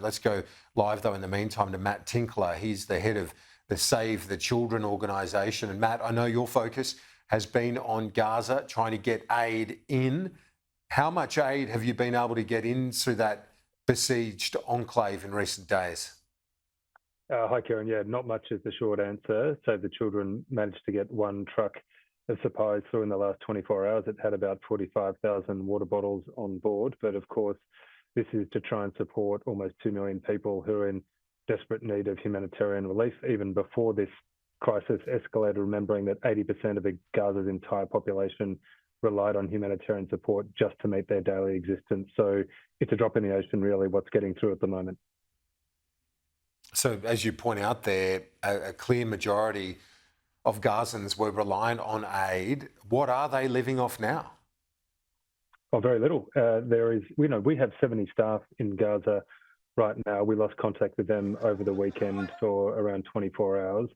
Let's go live, though, in the meantime, to Matt Tinkler. He's the head of the Save the Children organisation. And Matt, I know your focus has been on Gaza, trying to get aid in. How much aid have you been able to get in through that besieged enclave in recent days? Hi, Kieran. Yeah, not much is the short answer. Save the Children managed to get one truck of supplies through in the last 24 hours. It had about 45,000 water bottles on board. But of course, this is to try and support almost 2 million people who are in desperate need of humanitarian relief. Even before this crisis escalated, remembering that 80% of Gaza's entire population relied on humanitarian support just to meet their daily existence. So it's a drop in the ocean, really, what's getting through at the moment. So, as you point out there, a clear majority of Gazans were reliant on aid. What are they living off now? Well, very little. We have 70 staff in Gaza right now. We lost contact with them over the weekend for around 24 hours.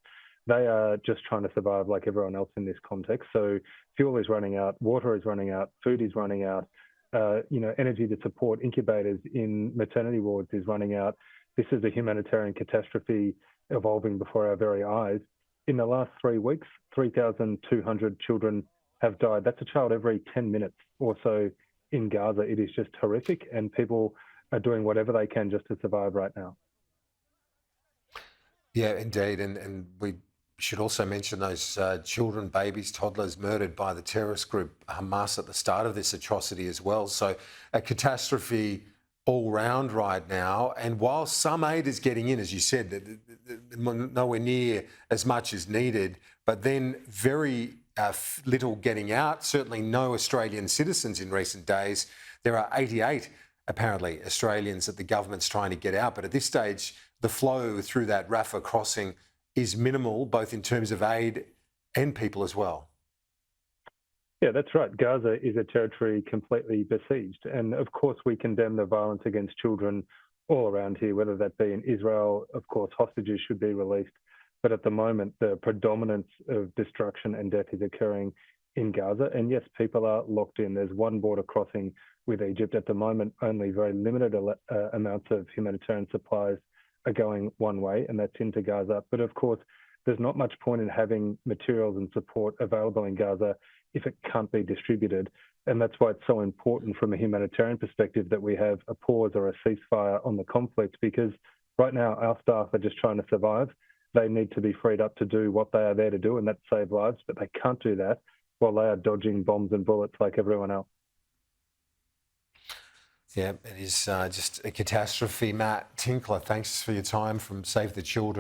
They are just trying to survive like everyone else in this context. So fuel is running out, water is running out, food is running out, energy to support incubators in maternity wards is running out. This is a humanitarian catastrophe evolving before our very eyes. In the last 3 weeks, 3,200 children have died. That's a child every 10 minutes or so in Gaza. It is just horrific, and people are doing whatever they can just to survive right now. Yeah, indeed. And we should also mention those children, babies, toddlers murdered by the terrorist group Hamas at the start of this atrocity as well. So a catastrophe all round right now. And while some aid is getting in, as you said, nowhere near as much as needed, but then very little getting out, certainly no Australian citizens in recent days. There are 88, apparently, Australians that the government's trying to get out. But at this stage, the flow through that Rafah crossing is minimal, both in terms of aid and people as well. Yeah, that's right. Gaza is a territory completely besieged. And of course, we condemn the violence against children all around here, whether that be in Israel. Of course, hostages should be released. But at the moment, the predominance of destruction and death is occurring in Gaza. And yes, people are locked in. There's one border crossing with Egypt. At the moment, only very limited amounts of humanitarian supplies are going one way, and that's into Gaza. But of course, there's not much point in having materials and support available in Gaza if it can't be distributed. And that's why it's so important from a humanitarian perspective that we have a pause or a ceasefire on the conflict, because right now our staff are just trying to survive. They need to be freed up to do what they are there to do, and that's save lives, but they can't do that while they are dodging bombs and bullets like everyone else. Yeah, it is just a catastrophe. Matt Tinkler, thanks for your time from Save the Children.